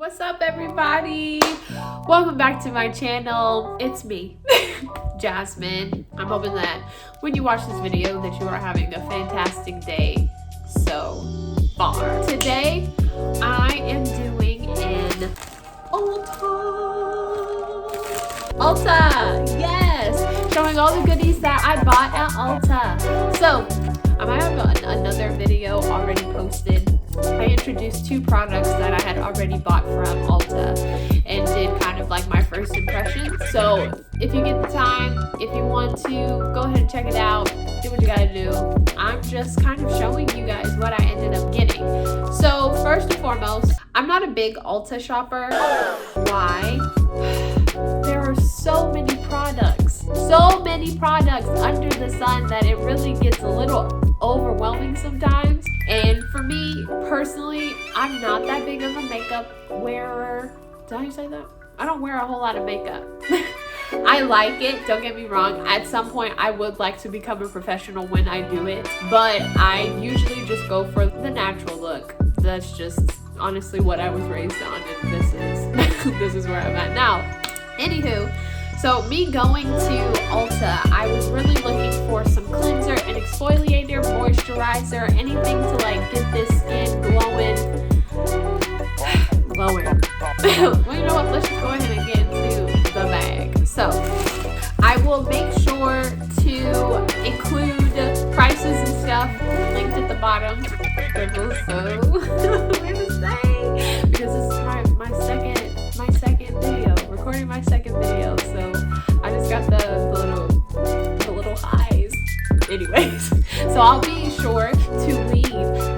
What's up, everybody? Welcome back to my channel. It's me, Jasmine. I'm hoping that when you watch this video that you are having a fantastic day so far. Today, I am doing an Ulta, yes! Showing all the goodies that I bought at Ulta. So, I might have another video already posted. I introduced two products that I had already bought from Ulta and did kind of like my first impressions. So if you get the time, if you want to, go ahead and check it out. Do what you gotta do. I'm just kind of showing you guys what I ended up getting. So first and foremost, I'm not a big Ulta shopper. Why? There are so many products under the sun that it really gets a little overwhelming sometimes. And for me personally, I'm not that big of a makeup wearer. Did I say that? I don't wear a whole lot of makeup. I like it, don't get me wrong. At some point I would like to become a professional when I do it, but I usually just go for the natural look. That's just honestly what I was raised on, and this is where I'm at now. Anywho, so me going to Ulta, I was really looking for some cleanser, an exfoliator, moisturizer, anything to like get this skin glowing. Well, you know what? Let's just go ahead and get into the bag. So I will make sure to include prices and stuff linked at the bottom. Because this is my second video, recording my second video, so I just got the little highs. Anyways, so I'll be sure to leave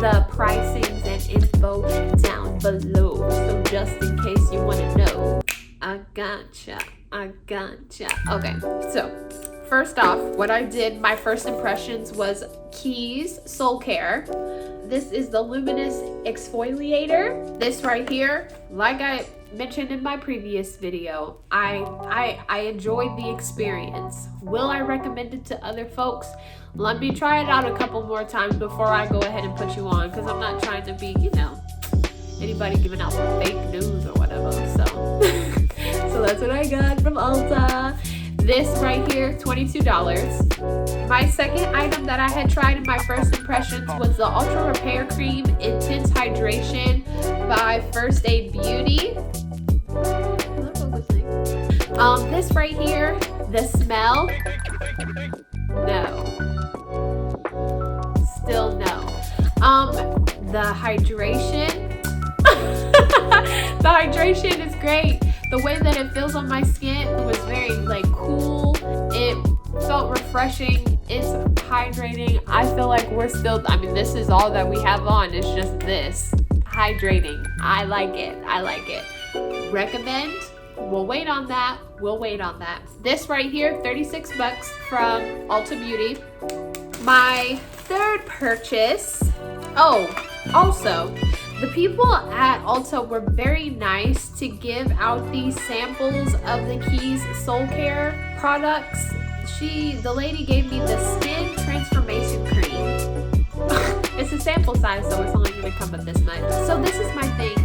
the pricings and info down below, so just in case you want to know. I gotcha. Okay, so first off, what I did, my first impressions was Keys Soulcare. This is the Luminous Exfoliator. This right here, like I mentioned in my previous video, I enjoyed the experience. Will I recommend it to other folks? Let me try it out a couple more times before I go ahead and put you on, because I'm not trying to be, anybody giving out fake news or whatever. So that's what I got from Ulta. This right here, $22. My second item that I had tried in my first impressions was the Ultra Repair Cream Intense Hydration by First Aid Beauty. This right here, the smell, no. Still no. The hydration. The hydration is great. The way that it feels on my skin was very cool. It felt refreshing. It's hydrating. I feel like we're still, this is all that we have on. It's just this. Hydrating. I like it. Recommend. We'll wait on that. This right here, $36 from Ulta Beauty. My third purchase. Oh, also, the people at Ulta were very nice to give out these samples of the Keys Soulcare products. The lady gave me the Skin Transformation Cream. It's a sample size, so it's only going to come up this much. So this is my thing.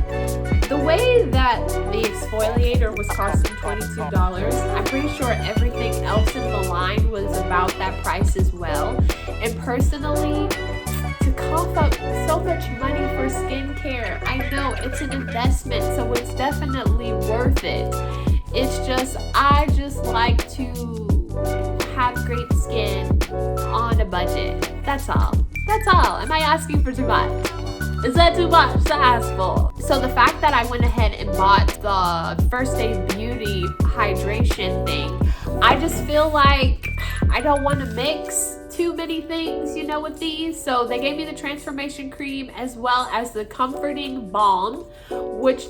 The way that the exfoliator was costing $22, I'm pretty sure everything else in the line was about that price as well. And personally, to cough up so much money for skincare, I know it's an investment, so it's definitely worth it. It's just, I just like to have great skin on a budget. That's all. Am I asking for too much? Is that too much to ask for? So the fact that I went ahead and bought the First Aid Beauty hydration thing, I just feel like I don't want to mix too many things, with these. So they gave me the transformation cream as well as the comforting balm, which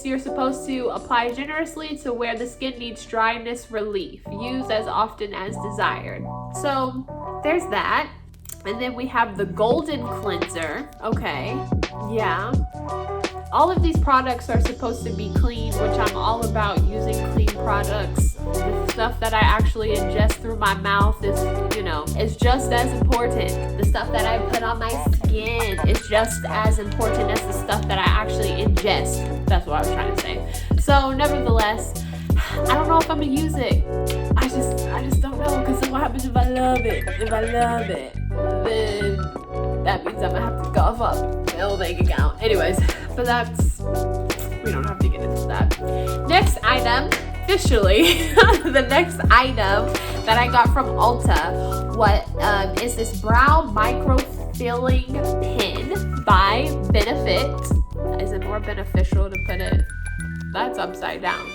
you're supposed to apply generously to where the skin needs dryness relief. Use as often as desired. So there's that. And then we have the golden cleanser. Okay, yeah. all of these products are supposed to be clean, which I'm all about using clean products. The stuff that I actually ingest through my mouth is, is just as important. The stuff that I put on my skin is just as important as the stuff that I actually ingest. That's what I was trying to say. So nevertheless, I don't know if I'm gonna use it. I just don't know, because then what happens if I love it? If I love it, then that means I'm gonna have to cough up my old bank account. Anyways, but we don't have to get into that. Next item, officially, the next item that I got from Ulta is this brow microfilling pin by Benefit. Is it more beneficial to put it? That's upside down.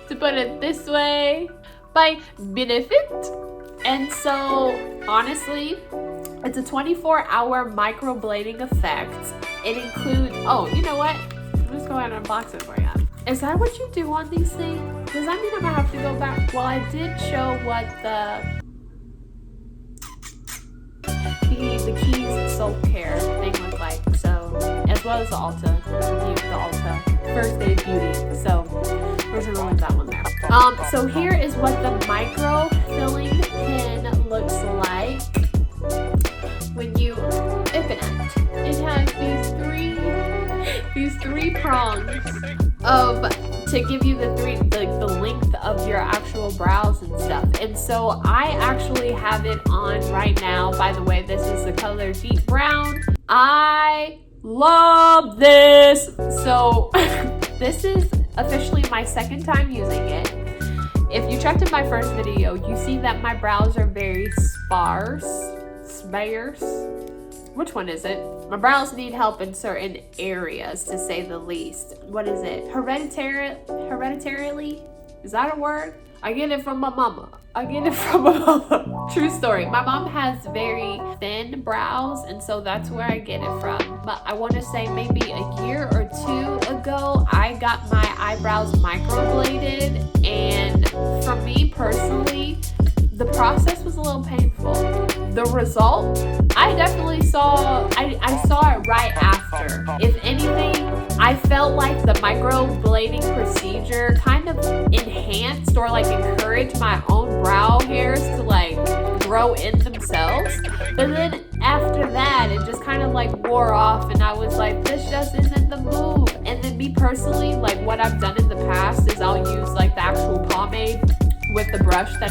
To put it this way, by Benefit. And so honestly, it's a 24-hour microblading effect. It includes, oh, you know what? Let's go ahead and unbox it for you. Is that what you do on these things? Does that mean I'm gonna have to go back? Well, I did show what the Keys Soulcare thing was like, so, as well as the Ulta First Day Beauty. So we're just gonna leave that one there. So here is what the microfilling pin looks like when you open it. It has these three prongs to give you the length of your actual brows and stuff. And so I actually have it on right now. By the way, this is the color Deep Brown. I love this. So this is officially my second time using it. If you checked in my first video, you see that my brows are very sparse. Which one is it? My brows need help in certain areas, to say the least. What is it? Hereditarily? Is that a word? I get it from my mama. True story. My mom has very thin brows, and so that's where I get it from. But I want to say maybe a year or two ago, I got my eyebrows microbladed, and for me personally, the process was a little painful. The result, I definitely saw, I saw it right after. If anything, I felt like the microblading procedure kind of enhanced or like encouraged my own brow hairs to like grow in themselves. But then after that, it just kind of like wore off, and I was like, this just isn't the move. And then me personally, like what I've done in the past is I'll use like the actual pomade with the brush the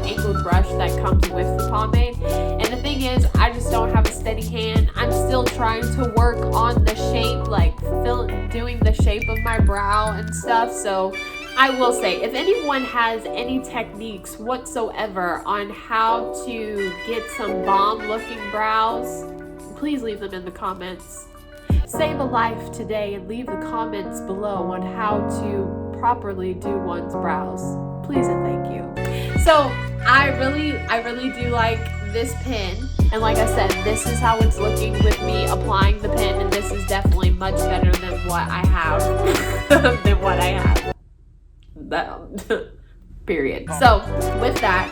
angled brush that comes with the pomade. And the thing is, I just don't have a steady hand. I'm still trying to work on the shape, like doing the shape of my brow and stuff. So I will say, if anyone has any techniques whatsoever on how to get some bomb looking brows, please leave them in the comments. Save a life today and leave the comments below on how to properly do one's brows. Please and thank you. So I really do like this pin, and like I said, this is how it's looking with me applying the pin, and this is definitely much better than what I have. Period. So with that,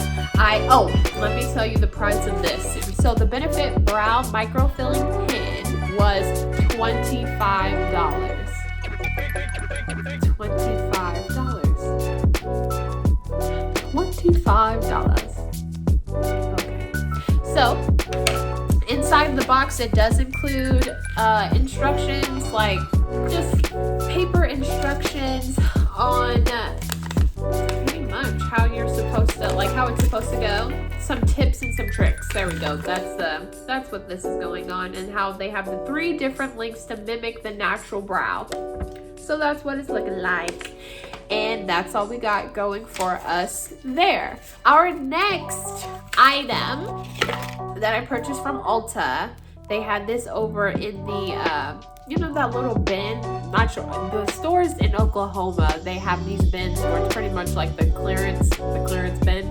let me tell you the price of this. So the Benefit Brow Microfilling Pin was $25. Okay. So inside the box, it does include instructions, like just paper instructions on pretty much how it's supposed to go. Some tips and some tricks. There we go. That's what this is going on, and how they have the 3 different links to mimic the natural brow. So that's what it's looking like. And that's all we got going for us there. Our next item that I purchased from Ulta, they had this over in the, that little bin. Not sure. The stores in Oklahoma, they have these bins where it's pretty much like the clearance bin.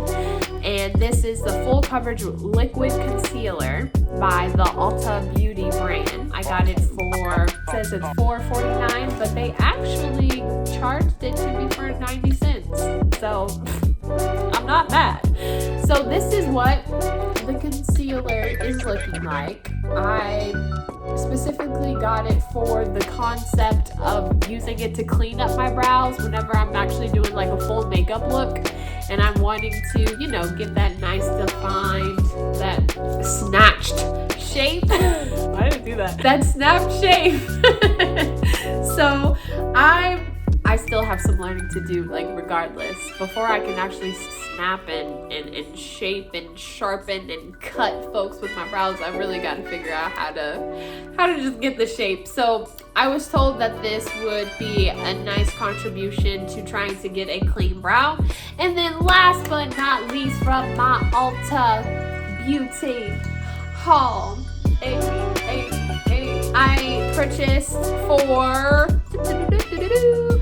And this is the Full Coverage Liquid Concealer by the Ulta Beauty brand. I got it says it's $4.49, but they actually charged it to me for 90 cents. So I'm not mad. So this is what the concealer peeler is looking like. I specifically got it for the concept of using it to clean up my brows whenever I'm actually doing like a full makeup look and I'm wanting to, you know, get that nice defined, that snatched shape. I didn't do that. That snapped shape. So I still have some learning to do, like, regardless. Before I can actually snap and shape and sharpen and cut folks with my brows, I really got to figure out how to just get the shape. So I was told that this would be a nice contribution to trying to get a clean brow. And then last but not least, from my Ulta Beauty haul, I purchased for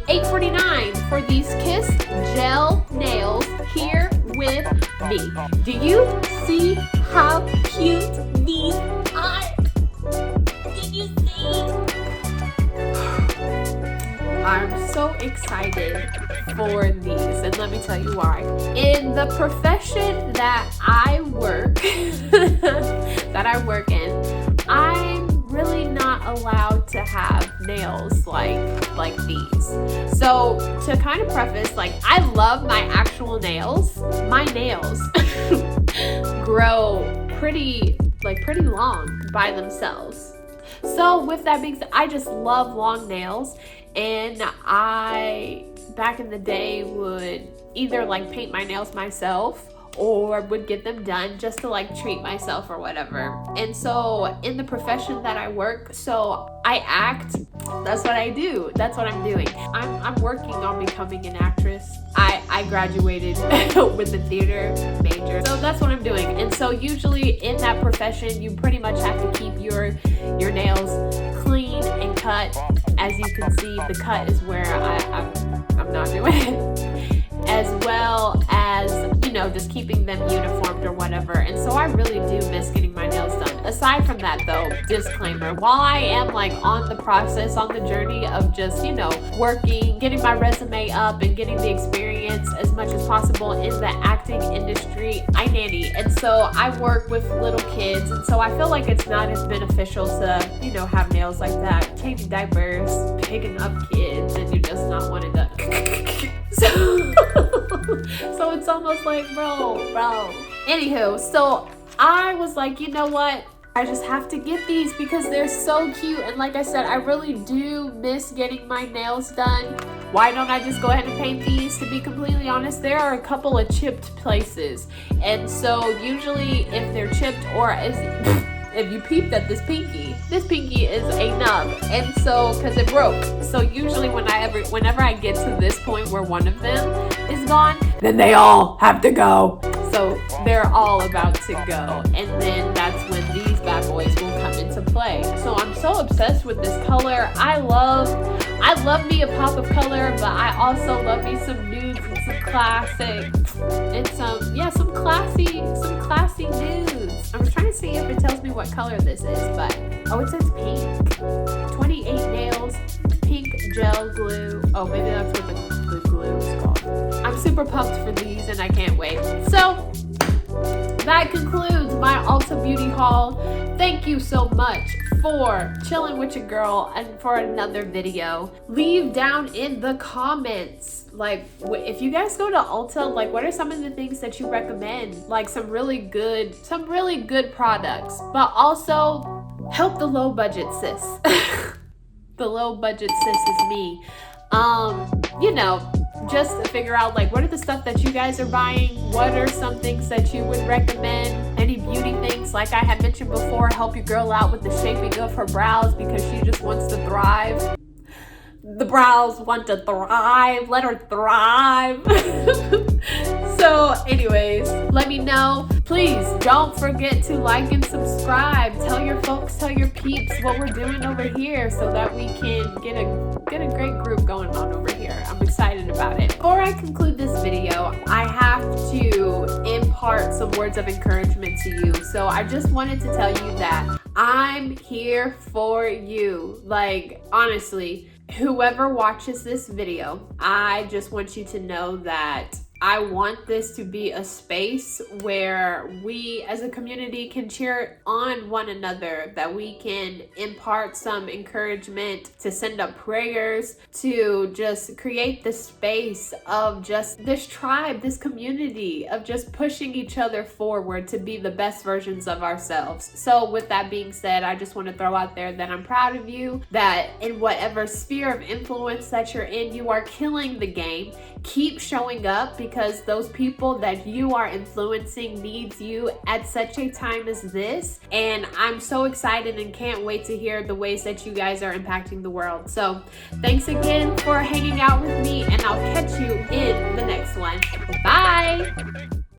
$8.49 for these Kiss Gel Nails here with me. Do you see how cute these are? Did you see? I'm so excited for these, and let me tell you why. In the profession that I work in, I'm really not allowed to have nails like these. So to kind of preface, like, I love my actual nails. My nails grow pretty long by themselves. So with that being said, I just love long nails, and I back in the day would either like paint my nails myself or would get them done just to like treat myself or whatever. And so in the profession that I work, so I act, that's what I do, that's what I'm doing. I'm working on becoming an actress. I graduated with a theater major, so that's what I'm doing. And so usually in that profession, you pretty much have to keep your nails clean and cut. As you can see, the cut is where I'm not doing it, as well as, you know, just keeping them uniformed or whatever. And so I really do miss getting my nails done. Aside from that though, disclaimer, while I am like on the process, on the journey of just, you know, working, getting my resume up and getting the experience as much as possible in the acting industry, I nanny. And so I work with little kids, and so I feel like it's not as beneficial to, you know, have nails like that, changing diapers, picking up kids, and you're just not wanting to so it's almost like, bro. Anywho, so I was like, you know what? I just have to get these because they're so cute. And like I said, I really do miss getting my nails done. Why don't I just go ahead and paint these? To be completely honest, there are a couple of chipped places. And so usually if they're chipped, or if you peeped at this pinky is a nub, and so because it broke. So usually whenever I get to this point where one of them is gone, then they all have to go. So they're all about to go, and then that's when these bad boys will come into play. So I'm so obsessed with this color. I love me a pop of color, but I also love me some nudes and some classic and some classy nudes. I was trying to see if it tells me what color this is, but oh, it says pink. 28 nails, pink gel glue. Oh, maybe that's what the glue is called. I'm super pumped for these and I can't wait. So that concludes my Ulta Beauty haul. Thank you so much for chilling with your girl and for another video. Leave down in the comments, like, if you guys go to Ulta, like, what are some of the things that you recommend? Like some really good products, but also help the low budget sis. The low budget sis is me. You know, just to figure out, like, what are the stuff that you guys are buying? What are some things that you would recommend? Any beauty things, like I had mentioned before, help your girl out with the shaping of her brows because she just wants to thrive. The brows want to thrive. Let her thrive. So anyways, let me know. Please don't forget to like and subscribe. Tell your folks, tell your peeps what we're doing over here so that we can get a great group going on over here. I'm excited about it. Before I conclude this video, I have to impart some words of encouragement to you. So I just wanted to tell you that I'm here for you. Like, honestly, whoever watches this video, I just want you to know that I want this to be a space where we as a community can cheer on one another, that we can impart some encouragement, to send up prayers, to just create the space of just this tribe, this community of just pushing each other forward to be the best versions of ourselves. So with that being said, I just want to throw out there that I'm proud of you, that in whatever sphere of influence that you're in, you are killing the game. Keep showing up, because those people that you are influencing needs you at such a time as this. And I'm so excited and can't wait to hear the ways that you guys are impacting the world. So thanks again for hanging out with me, and I'll catch you in the next one. Bye.